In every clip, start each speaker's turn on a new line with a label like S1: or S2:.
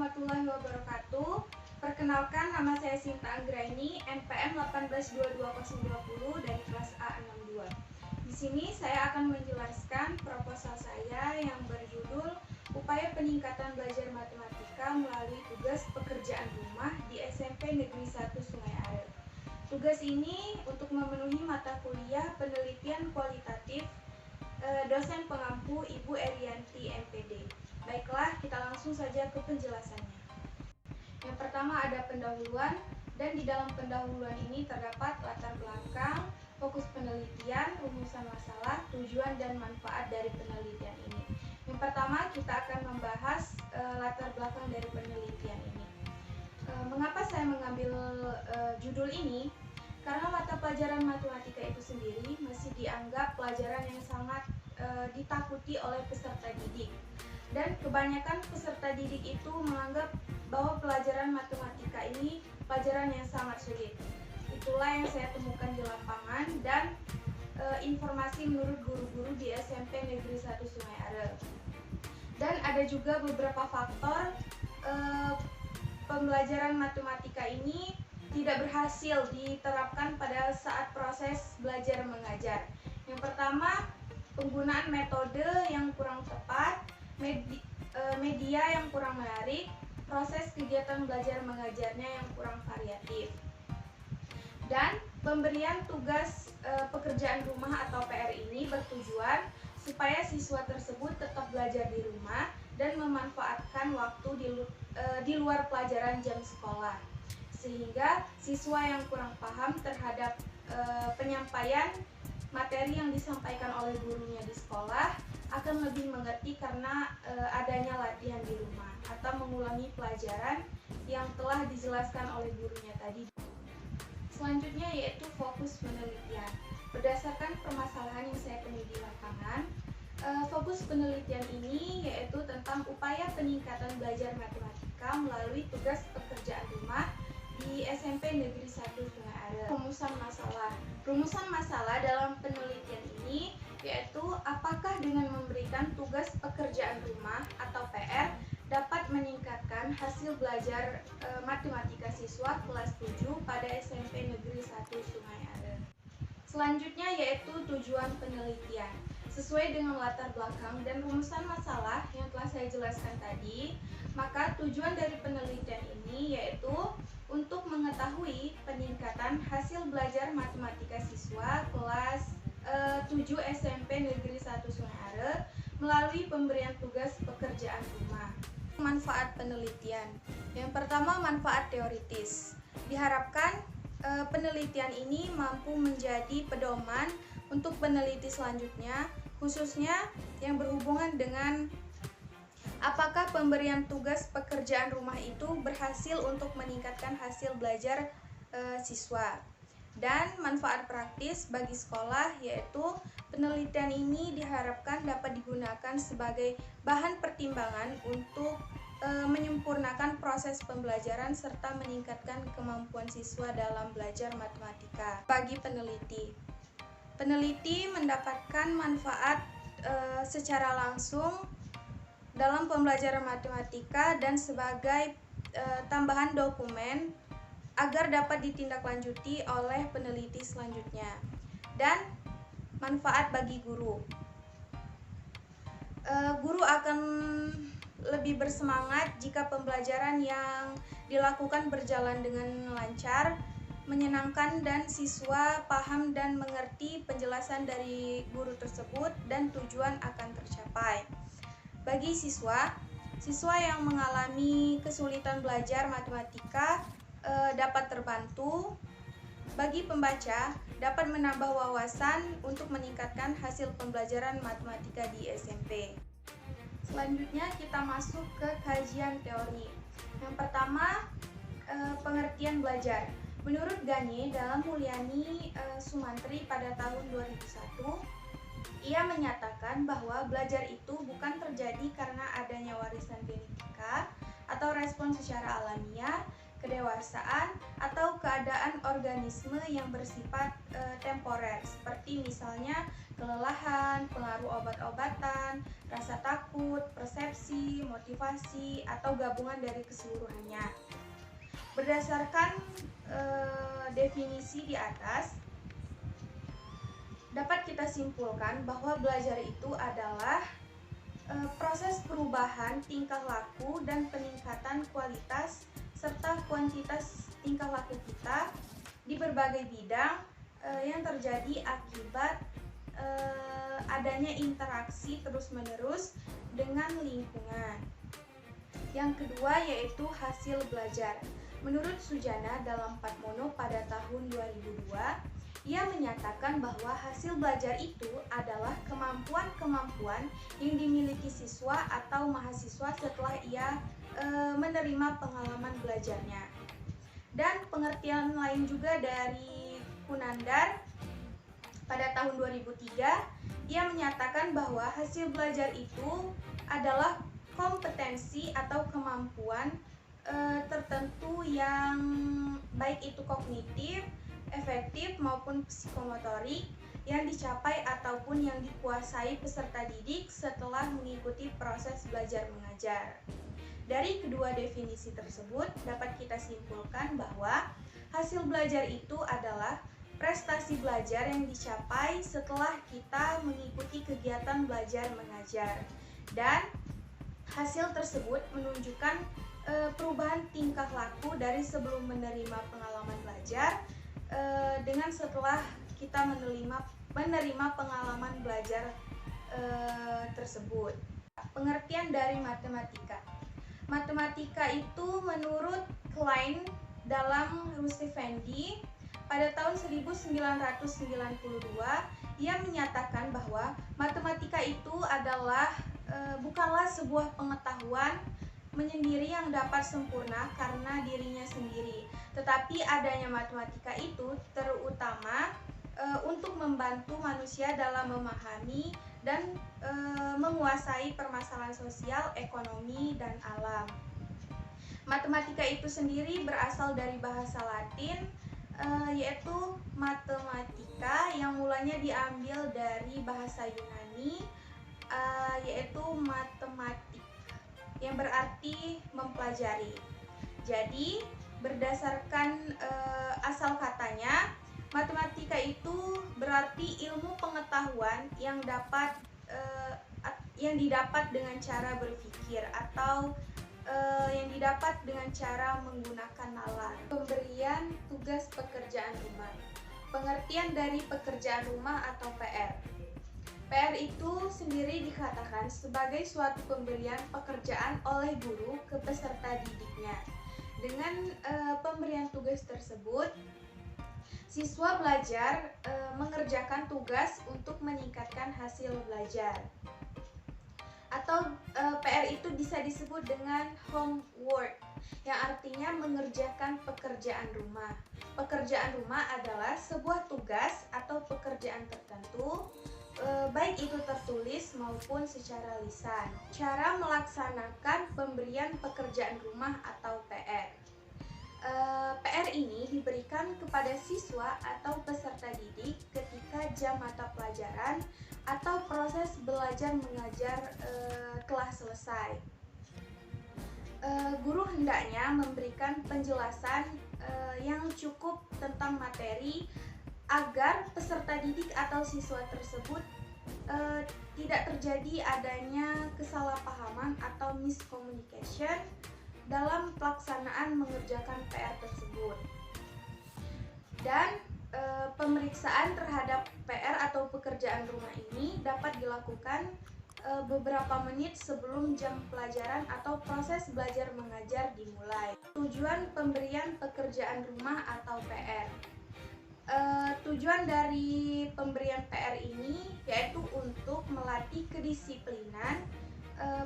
S1: warahmatullahi wabarakatuh. Perkenalkan, nama saya Sinta Anggraini, NPM 1822020 dari kelas A62. Di sini saya akan menjelaskan proposal saya yang berjudul Upaya Peningkatan Belajar Matematika melalui Tugas Pekerjaan Rumah di SMP Negeri 1 Sungai Are. Tugas ini untuk memenuhi mata kuliah penelitian kualitatif dosen pengampu Ibu Erianti MPD. Baiklah, kita langsung saja ke penjelasannya. Yang pertama ada pendahuluan, dan di dalam pendahuluan ini terdapat latar belakang, fokus penelitian, rumusan masalah, tujuan dan manfaat dari penelitian ini. Yang pertama kita akan membahas latar belakang dari penelitian ini. Mengapa saya mengambil judul ini? Karena mata pelajaran matematika itu sendiri masih dianggap pelajaran yang sangat ditakuti oleh peserta didik. Dan kebanyakan peserta didik itu menganggap bahwa pelajaran matematika ini pelajaran yang sangat sulit. Itulah yang saya temukan di lapangan dan informasi menurut guru-guru di SMP Negeri 1 Sungai Are. Dan ada juga beberapa faktor pembelajaran matematika ini tidak berhasil diterapkan pada saat proses belajar mengajar. Yang pertama, penggunaan metode yang kurang tepat, media yang kurang menarik, proses kegiatan belajar mengajarnya yang kurang variatif, dan pemberian tugas pekerjaan rumah atau PR ini bertujuan supaya siswa tersebut tetap belajar di rumah dan memanfaatkan waktu di luar pelajaran jam sekolah, sehingga siswa yang kurang paham terhadap penyampaian materi yang disampaikan oleh gurunya di sekolah akan lebih mengerti karena adanya latihan di rumah atau mengulangi pelajaran yang telah dijelaskan oleh gurunya tadi. Selanjutnya yaitu fokus penelitian. Berdasarkan permasalahan yang saya temui di lapangan, fokus penelitian ini yaitu tentang upaya peningkatan belajar matematika melalui tugas pekerjaan rumah di SMP Negeri 1 Sungai Are. Rumusan masalah. Rumusan masalah dalam penelitian ini yaitu apakah dengan memberikan tugas pekerjaan rumah atau PR dapat meningkatkan hasil belajar matematika siswa kelas 7 pada SMP Negeri 1 Sungai Are. Selanjutnya yaitu tujuan penelitian. Sesuai dengan latar belakang dan rumusan masalah yang telah saya jelaskan tadi, maka tujuan dari penelitian ini yaitu untuk mengetahui peningkatan hasil belajar matematika siswa kelas 7 SMP Negeri 1 Sungai Are melalui pemberian tugas pekerjaan rumah. Manfaat penelitian. Yang pertama, manfaat teoritis. Diharapkan penelitian ini mampu menjadi pedoman untuk peneliti selanjutnya, khususnya yang berhubungan dengan apakah pemberian tugas pekerjaan rumah itu berhasil untuk meningkatkan hasil belajar siswa. Dan manfaat praktis bagi sekolah yaitu penelitian ini diharapkan dapat digunakan sebagai bahan pertimbangan untuk menyempurnakan proses pembelajaran serta meningkatkan kemampuan siswa dalam belajar matematika. Bagi peneliti, peneliti mendapatkan manfaat secara langsung dalam pembelajaran matematika dan sebagai tambahan dokumen agar dapat ditindaklanjuti oleh peneliti selanjutnya. Dan manfaat bagi guru. Guru akan lebih bersemangat jika pembelajaran yang dilakukan berjalan dengan lancar, menyenangkan, dan siswa paham dan mengerti penjelasan dari guru tersebut dan tujuan akan tercapai. Bagi siswa yang mengalami kesulitan belajar matematika dapat terbantu. Bagi pembaca dapat menambah wawasan untuk meningkatkan hasil pembelajaran matematika di SMP. Selanjutnya kita masuk ke kajian teori. Yang pertama, pengertian belajar. Menurut Ganye dalam Mulyani Sumantri pada tahun 2001, ia menyatakan bahwa belajar itu bukan terjadi karena adanya warisan genetika atau respon secara alamiah, kedewasaan, atau keadaan organisme yang bersifat temporer, seperti misalnya kelelahan, pengaruh obat-obatan, rasa takut, persepsi, motivasi, atau gabungan dari keseluruhannya. Berdasarkan definisi di atas, dapat kita simpulkan bahwa belajar itu adalah proses perubahan tingkah laku dan peningkatan kualitas serta kuantitas tingkah laku kita di berbagai bidang yang terjadi akibat adanya interaksi terus-menerus dengan lingkungan. Yang kedua yaitu hasil belajar. Menurut Sujana dalam Patmono pada tahun 2002, ia menyatakan bahwa hasil belajar itu adalah kemampuan-kemampuan yang dimiliki siswa atau mahasiswa setelah ia menerima pengalaman belajarnya. Dan pengertian lain juga dari Kunandar pada tahun 2003, ia menyatakan bahwa hasil belajar itu adalah kompetensi atau kemampuan tertentu yang baik itu kognitif, efektif maupun psikomotorik yang dicapai ataupun yang dikuasai peserta didik setelah mengikuti proses belajar mengajar. Dari kedua definisi tersebut dapat kita simpulkan bahwa hasil belajar itu adalah prestasi belajar yang dicapai setelah kita mengikuti kegiatan belajar mengajar, dan hasil tersebut menunjukkan perubahan tingkah laku dari sebelum menerima pengalaman belajar dengan setelah kita menerima pengalaman belajar tersebut. Pengertian dari matematika. Matematika itu menurut Klein dalam Rusty Fendi pada tahun 1992, ia menyatakan bahwa matematika itu adalah bukanlah sebuah pengetahuan menyendiri yang dapat sempurna karena dirinya sendiri, tetapi adanya matematika itu terutama untuk membantu manusia dalam memahami dan menguasai permasalahan sosial, ekonomi, dan alam. Matematika itu sendiri berasal dari bahasa Latin yaitu matematika, yang mulanya diambil dari bahasa Yunani yaitu matematik, yang berarti mempelajari. Jadi berdasarkan asal katanya, matematika itu berarti ilmu pengetahuan yang didapat dengan cara berpikir atau yang didapat dengan cara menggunakan nalar. Pemberian tugas pekerjaan rumah. Pengertian dari pekerjaan rumah atau PR. PR itu sendiri dikatakan sebagai suatu pemberian pekerjaan oleh guru ke peserta didiknya. Dengan pemberian tugas tersebut, siswa belajar mengerjakan tugas untuk meningkatkan hasil belajar. Atau PR itu bisa disebut dengan homework, yang artinya mengerjakan pekerjaan rumah. Pekerjaan rumah adalah sebuah tugas atau pekerjaan tertentu, baik itu tertulis maupun secara lisan. Cara melaksanakan pemberian pekerjaan rumah atau PR. PR ini diberikan kepada siswa atau peserta didik ketika jam mata pelajaran atau proses belajar mengajar telah selesai. Guru hendaknya memberikan penjelasan yang cukup tentang materi agar peserta didik atau siswa tersebut tidak terjadi adanya kesalahpahaman atau miscommunication dalam pelaksanaan mengerjakan PR tersebut. Dan pemeriksaan terhadap PR atau pekerjaan rumah ini dapat dilakukan beberapa menit sebelum jam pelajaran atau proses belajar mengajar dimulai. Tujuan pemberian pekerjaan rumah atau PR. Tujuan dari pemberian PR ini yaitu untuk melatih kedisiplinan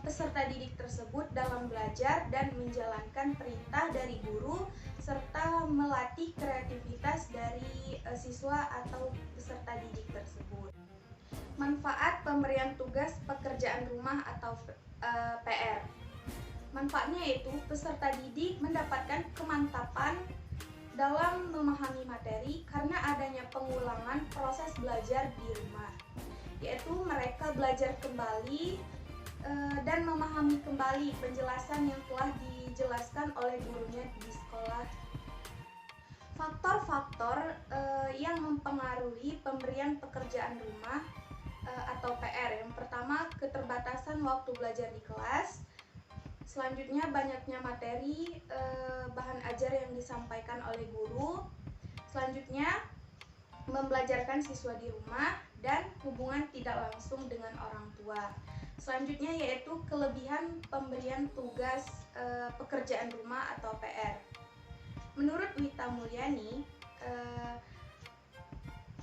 S1: peserta didik tersebut dalam belajar dan menjalankan perintah dari guru, serta melatih kreativitas dari siswa atau peserta didik tersebut. Manfaat pemberian tugas pekerjaan rumah atau PR. Manfaatnya yaitu peserta didik mendapatkan kemantapan dalam memahami materi karena adanya pengulangan proses belajar di rumah, yaitu mereka belajar kembali dan memahami kembali penjelasan yang telah dijelaskan oleh gurunya di sekolah. Faktor-faktor yang mempengaruhi pemberian pekerjaan rumah atau PR. Yang pertama, keterbatasan waktu belajar di kelas. Selanjutnya, banyaknya materi bahan ajar yang disampaikan oleh guru. Selanjutnya, membelajarkan siswa di rumah dan hubungan tidak langsung dengan orang tua. Selanjutnya yaitu kelebihan pemberian tugas pekerjaan rumah atau PR. Menurut Wita Mulyani,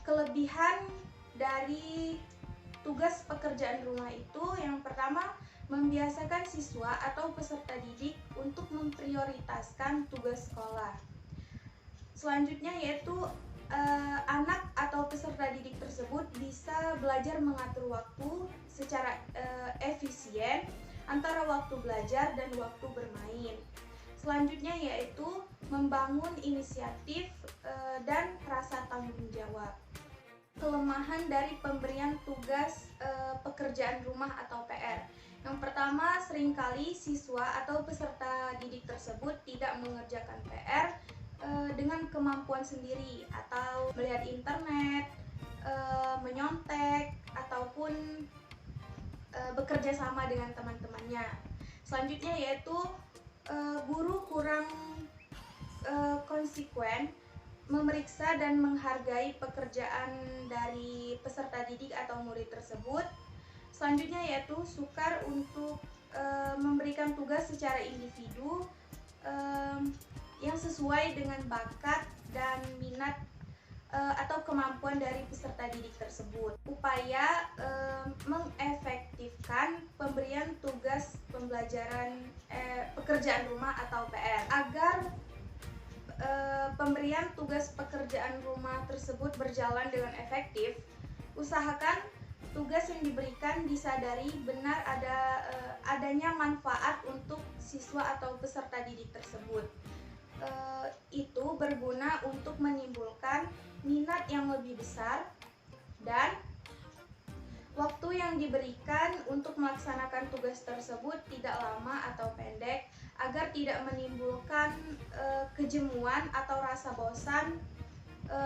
S1: kelebihan dari tugas pekerjaan rumah itu yang pertama, membiasakan siswa atau peserta didik untuk memprioritaskan tugas sekolah. Selanjutnya yaitu anak atau peserta didik tersebut bisa belajar mengatur waktu secara efisien antara waktu belajar dan waktu bermain. Selanjutnya yaitu membangun inisiatif dan rasa tanggung jawab. Kelemahan dari pemberian tugas pekerjaan rumah atau PR. Yang pertama, seringkali siswa atau peserta didik tersebut tidak mengerjakan PR dengan kemampuan sendiri atau melihat internet, menyontek, ataupun bekerja sama dengan teman-temannya. Selanjutnya yaitu guru kurang konsekuen memeriksa dan menghargai pekerjaan dari peserta didik atau murid tersebut. Selanjutnya yaitu sukar untuk memberikan tugas secara individu yang sesuai dengan bakat dan minat atau kemampuan dari peserta didik tersebut. Upaya mengefektifkan pemberian tugas pembelajaran pekerjaan rumah atau PR agar pemberian tugas pekerjaan rumah tersebut berjalan dengan efektif. Usahakan tugas yang diberikan disadari benar adanya manfaat untuk siswa atau peserta didik tersebut. Itu berguna untuk menimbulkan minat yang lebih besar dan waktu yang diberikan untuk melaksanakan tugas tersebut tidak lama atau pendek agar tidak menimbulkan kejenuhan atau rasa bosan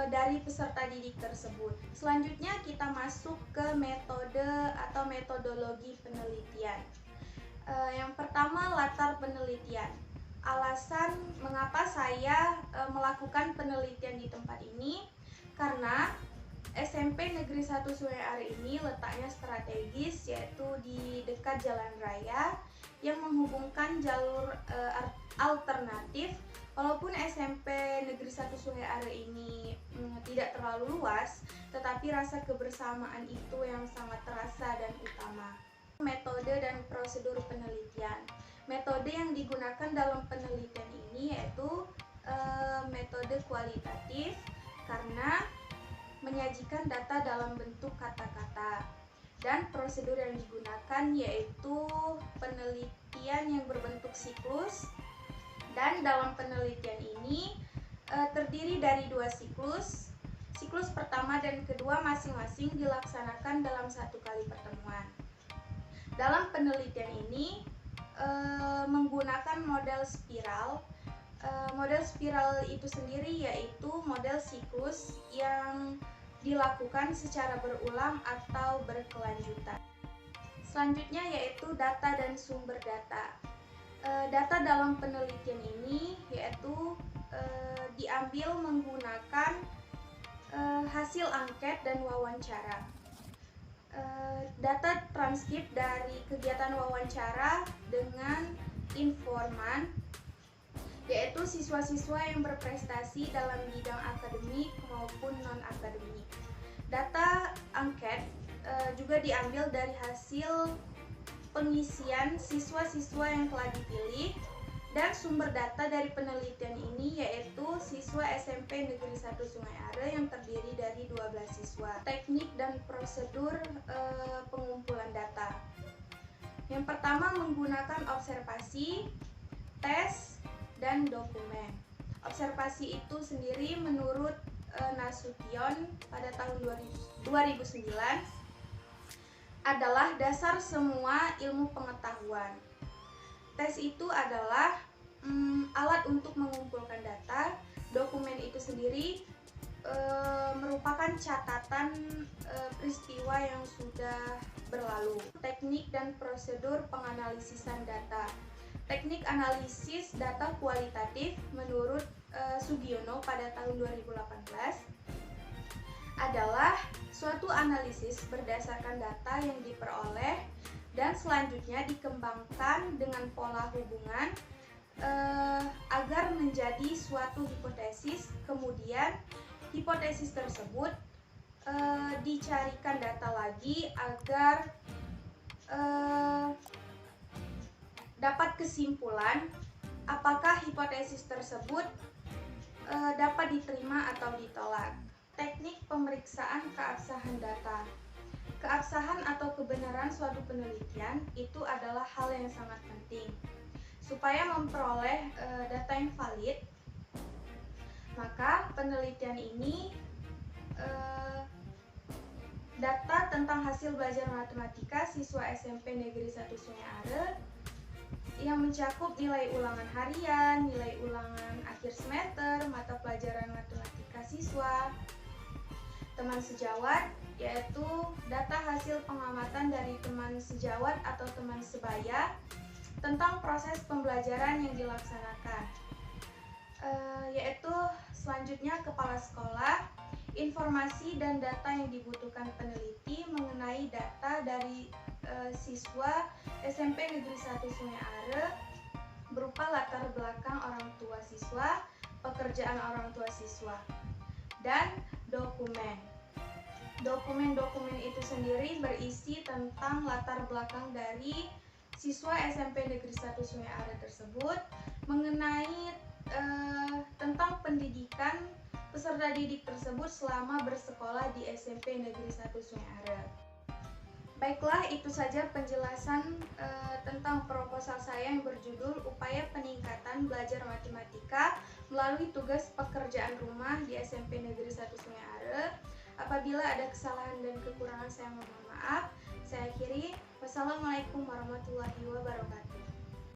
S1: dari peserta didik tersebut. Selanjutnya kita masuk ke metode atau metodologi penelitian. Yang pertama, latar penelitian. Alasan mengapa saya melakukan penelitian di tempat ini karena SMP Negeri 1 Sungai Are ini letaknya strategis, yaitu di dekat jalan raya yang menghubungkan jalur alternatif. Walaupun SMP Negeri 1 Sungai Are ini tidak terlalu luas, tetapi rasa kebersamaan itu yang sangat terasa dan utama. Metode dan prosedur penelitian. Metode yang digunakan dalam penelitian ini yaitu metode kualitatif karena menyajikan data dalam bentuk kata-kata, dan prosedur yang digunakan yaitu penelitian yang berbentuk siklus, dan dalam penelitian ini terdiri dari 2 siklus. Siklus pertama dan kedua masing-masing dilaksanakan dalam 1 kali pertemuan. Dalam penelitian ini menggunakan model spiral. Model spiral itu sendiri yaitu model siklus yang dilakukan secara berulang atau berkelanjutan. Selanjutnya yaitu data dan sumber data. Data dalam penelitian ini yaitu diambil menggunakan hasil angket dan wawancara. Data transkrip dari kegiatan wawancara dengan informan, yaitu siswa-siswa yang berprestasi dalam bidang akademik maupun non-akademik. Data angket juga diambil dari hasil pengisian siswa-siswa yang telah dipilih, dan sumber data dari penelitian ini yaitu siswa SMP Negeri 1 Sungai Are yang terdiri dari 12 siswa. Teknik dan prosedur pengumpulan data. Yang pertama, menggunakan observasi, tes, dan dokumen. Observasi itu sendiri menurut Nasution pada tahun 2009 adalah dasar semua ilmu pengetahuan. Tes itu adalah alat untuk mengumpulkan data. Dokumen itu sendiri merupakan catatan peristiwa yang sudah berlalu. Teknik dan prosedur penganalisisan data. Teknik analisis data kualitatif menurut Sugiono pada tahun 2018 adalah suatu analisis berdasarkan data yang diperoleh dan selanjutnya dikembangkan dengan pola hubungan agar menjadi suatu hipotesis. Kemudian hipotesis tersebut dicarikan data lagi agar dapat kesimpulan apakah hipotesis tersebut dapat diterima atau ditolak. Teknik pemeriksaan keabsahan data. Keabsahan atau kebenaran suatu penelitian itu adalah hal yang sangat penting. Supaya memperoleh data yang valid, maka penelitian ini data tentang hasil belajar matematika siswa SMP Negeri 1 Sungai Are yang mencakup nilai ulangan harian, nilai ulangan akhir semester, mata pelajaran matematika siswa, teman sejawat, yaitu data hasil pengamatan dari teman sejawat atau teman sebaya tentang proses pembelajaran yang dilaksanakan, yaitu selanjutnya kepala sekolah, informasi dan data yang dibutuhkan peneliti mengenai data dari siswa SMP Negeri 1 Sungai Are berupa latar belakang orang tua siswa, pekerjaan orang tua siswa, dan dokumen. Dokumen-dokumen itu sendiri berisi tentang latar belakang dari siswa SMP Negeri 1 Sungai Are tersebut, mengenai tentang pendidikan peserta didik tersebut selama bersekolah di SMP Negeri 1 Sungai Are. Baiklah, itu saja penjelasan tentang proposal saya yang berjudul Upaya Peningkatan Belajar Matematika melalui tugas pekerjaan rumah di SMP Negeri 1 Sungai Are. Apabila ada kesalahan dan kekurangan saya mohon maaf. Saya akhiri. Wassalamualaikum warahmatullahi wabarakatuh.